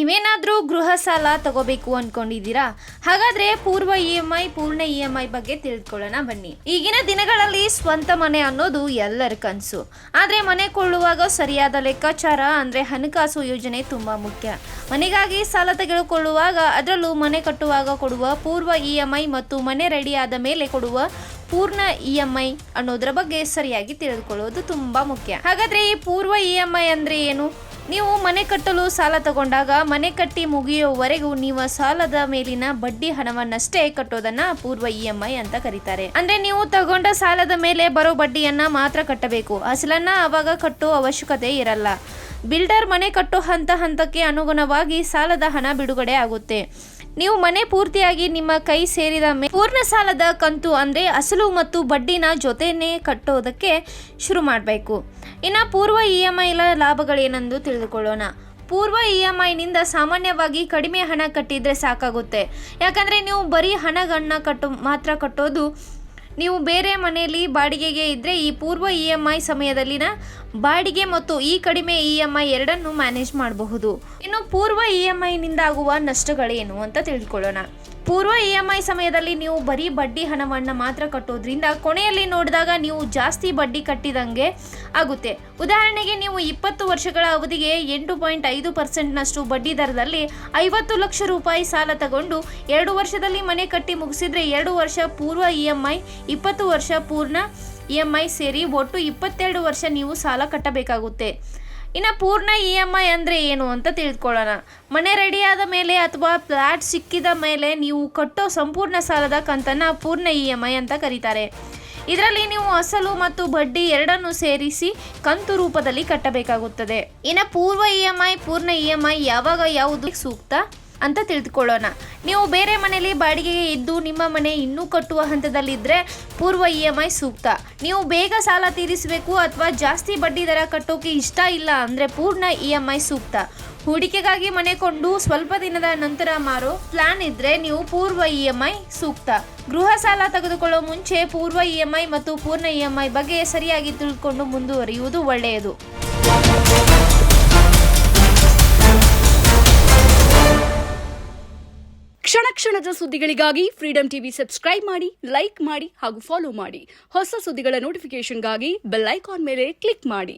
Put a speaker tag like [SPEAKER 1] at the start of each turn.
[SPEAKER 1] ನೀವೇನಾದರೂ ಗೃಹ ಸಾಲ ತಗೋಬೇಕು ಅನ್ಕೊಂಡಿದ್ದೀರಾ? ಹಾಗಾದ್ರೆ ಪೂರ್ವ EMI ಪೂರ್ಣ EMI ಬಗ್ಗೆ ತಿಳಿದುಕೊಳ್ಳೋಣ ಬನ್ನಿ. ಈಗಿನ ದಿನಗಳಲ್ಲಿ ಸ್ವಂತ ಮನೆ ಅನ್ನೋದು ಎಲ್ಲರ ಕನಸು. ಆದ್ರೆ ಮನೆ ಕೊಳ್ಳುವಾಗ ಸರಿಯಾದ ಲೆಕ್ಕಾಚಾರ ಅಂದ್ರೆ ಹಣಕಾಸು ಯೋಜನೆ ತುಂಬಾ ಮುಖ್ಯ. ಮನೆಗಾಗಿ ಸಾಲ ತೆಗೆದುಕೊಳ್ಳುವಾಗ ಅದರಲ್ಲೂ ಮನೆ ಕಟ್ಟುವಾಗ ಕೊಡುವ ಪೂರ್ವ EMI ಮತ್ತು ಮನೆ ರೆಡಿ ಆದ ಮೇಲೆ ಕೊಡುವ ಪೂರ್ಣ EMI ಅನ್ನೋದರ ಬಗ್ಗೆ ಸರಿಯಾಗಿ ತಿಳಿದುಕೊಳ್ಳುವುದು ತುಂಬಾ ಮುಖ್ಯ. ಹಾಗಾದ್ರೆ ಈ ಪೂರ್ವ EMI ಅಂದ್ರೆ ಏನು? ನೀವು ಮನೆ ಕಟ್ಟಲು ಸಾಲ ತಗೊಂಡಾಗ ಮನೆ ಕಟ್ಟಿ ಮುಗಿಯುವವರೆಗೂ ನೀವು ಸಾಲದ ಮೇಲಿನ ಬಡ್ಡಿ ಹಣವನ್ನಷ್ಟೇ ಕಟ್ಟೋದನ್ನ ಪೂರ್ವ EMI ಅಂತ ಕರೀತಾರೆ. ಅಂದ್ರೆ ನೀವು ತಗೊಂಡ ಸಾಲದ ಮೇಲೆ ಬರೋ ಬಡ್ಡಿಯನ್ನ ಮಾತ್ರ ಕಟ್ಟಬೇಕು. ಅಸಲನ್ನ ಅವಾಗ ಕಟ್ಟೋ ಅವಶ್ಯಕತೆ ಇರಲ್ಲ. ಬಿಲ್ಡರ್ ಮನೆ ಕಟ್ಟೋ ಹಂತಕ್ಕೆ ಅನುಗುಣವಾಗಿ ಸಾಲದ ಹಣ ಬಿಡುಗಡೆ ಆಗುತ್ತೆ. ನೀವು ಮನೆ ಪೂರ್ತಿಯಾಗಿ ನಿಮ್ಮ ಕೈ ಸೇರಿದ ಮೇಲೆ ಪೂರ್ಣ ಸಾಲದ ಕಂತು ಅಂದ್ರೆ ಅಸಲು ಮತ್ತು ಬಡ್ಡಿನ ಜೊತೆನೆ ಕಟ್ಟೋದಕ್ಕೆ ಶುರು ಮಾಡಬೇಕು. ಇನ್ನು ಪೂರ್ವ EMI ಲಾಭಗಳೇನೆಂದು ತಿಳಿದುಕೊಳ್ಳೋಣ. ಪೂರ್ವ EMI ನಿಂದ ಸಾಮಾನ್ಯವಾಗಿ ಕಡಿಮೆ ಹಣ ಕಟ್ಟಿದ್ರೆ ಸಾಕಾಗುತ್ತೆ. ಯಾಕಂದ್ರೆ ನೀವು ಬರೀ ಹಣಗಳನ್ನ ಕಟ್ಟೋದು. ನೀವು ಬೇರೆ ಮನೆಯಲ್ಲಿ ಬಾಡಿಗೆಗೆ ಇದ್ದರೆ ಈ ಪೂರ್ವ EMI ಸಮಯದಲ್ಲಿನ ಬಾಡಿಗೆ ಮತ್ತು ಈ ಕಡಿಮೆ EMI ಎರಡನ್ನು ಮ್ಯಾನೇಜ್ ಮಾಡಬಹುದು. ಇನ್ನು ಪೂರ್ವ EMI ನಿಂದ ಆಗುವ ನಷ್ಟಗಳೇನು ಅಂತ ತಿಳಿದುಕೊಳ್ಳೋಣ. ಪೂರ್ವ EMI ಸಮಯದಲ್ಲಿ ನೀವು ಬರೀ ಬಡ್ಡಿ ಹಣವನ್ನು ಮಾತ್ರ ಕಟ್ಟೋದ್ರಿಂದ ಕೊನೆಯಲ್ಲಿ ನೋಡಿದಾಗ ನೀವು ಜಾಸ್ತಿ ಬಡ್ಡಿ ಕಟ್ಟಿದಂಗೆ ಆಗುತ್ತೆ. ಉದಾಹರಣೆಗೆ ನೀವು 20 ವರ್ಷಗಳ ಅವಧಿಗೆ 8.5% ಬಡ್ಡಿ ದರದಲ್ಲಿ 50 ಲಕ್ಷ ರೂಪಾಯಿ ಸಾಲ ತಗೊಂಡು 2 ವರ್ಷದಲ್ಲಿ ಮನೆ ಕಟ್ಟಿ ಮುಗಿಸಿದ್ರೆ 2 ವರ್ಷ ಪೂರ್ವ EMI 20 ವರ್ಷ ಪೂರ್ಣ EMI ಸೇರಿ ಒಟ್ಟು 22 ವರ್ಷ ನೀವು ಸಾಲ ಕಟ್ಟಬೇಕಾಗುತ್ತೆ. ಇನ್ನು ಪೂರ್ಣ EMI ಅಂದರೆ ಏನು ಅಂತ ತಿಳಿದುಕೊಳ್ಳೋಣ. ಮನೆ ರೆಡಿಯಾದ ಮೇಲೆ ಅಥವಾ ಫ್ಲಾಟ್ ಸಿಕ್ಕಿದ ಮೇಲೆ ನೀವು ಕಟ್ಟೋ ಸಂಪೂರ್ಣ ಸಾಲದ ಕಂತನ್ನು ಪೂರ್ಣ EMI ಅಂತ ಕರೀತಾರೆ. ಇದರಲ್ಲಿ ನೀವು ಅಸಲು ಮತ್ತು ಬಡ್ಡಿ ಎರಡನ್ನು ಸೇರಿಸಿ ಕಂತು ರೂಪದಲ್ಲಿ ಕಟ್ಟಬೇಕಾಗುತ್ತದೆ. ಇನ್ನು ಪೂರ್ವ EMI ಪೂರ್ಣ EMI ಯಾವುದು ಸೂಕ್ತ ಅಂತ ತಿಳಿದುಕೊಳ್ಳೋಣ. ನೀವು ಬೇರೆ ಮನೆಯಲ್ಲಿ ಬಾಡಿಗೆಗೆ ಇದ್ದು ನಿಮ್ಮ ಮನೆ ಇನ್ನೂ ಕಟ್ಟುವ ಹಂತದಲ್ಲಿದ್ದರೆ ಪೂರ್ವ EMI ಸೂಕ್ತ. ನೀವು ಬೇಗ ಸಾಲ ತೀರಿಸಬೇಕು ಅಥವಾ ಜಾಸ್ತಿ ಬಡ್ಡಿ ದರ ಕಟ್ಟೋಕೆ ಇಷ್ಟ ಇಲ್ಲ ಅಂದರೆ ಪೂರ್ಣ EMI ಸೂಕ್ತ. ಹೂಡಿಕೆಗಾಗಿ ಮನೆ ಕೊಂಡು ಸ್ವಲ್ಪ ದಿನದ ನಂತರ ಮಾರೋ ಪ್ಲಾನ್ ಇದ್ದರೆ ನೀವು ಪೂರ್ವ EMI ಸೂಕ್ತ. ಗೃಹ ಸಾಲ ತೆಗೆದುಕೊಳ್ಳೋ ಮುಂಚೆ ಪೂರ್ವ EMI ಮತ್ತು ಪೂರ್ಣ EMI ಬಗ್ಗೆ ಸರಿಯಾಗಿ ತಿಳ್ಕೊಂಡು ಮುಂದುವರಿಯುವುದು ಒಳ್ಳೆಯದು.
[SPEAKER 2] ಕ್ಷಣ ಕ್ಷಣದ ಸುದ್ದಿಗಳಿಗಾಗಿ ಫ್ರೀಡಂ ಟಿವಿ ಸಬ್ಸ್ಕ್ರೈಬ್ ಮಾಡಿ, ಲೈಕ್ ಮಾಡಿ ಹಾಗೂ ಫಾಲೋ ಮಾಡಿ. ಹೊಸ ಸುದ್ದಿಗಳ ನೋಟಿಫಿಕೇಶನ್ಗಾಗಿ ಬೆಲ್ ಐಕಾನ್ ಮೇಲೆ ಕ್ಲಿಕ್ ಮಾಡಿ.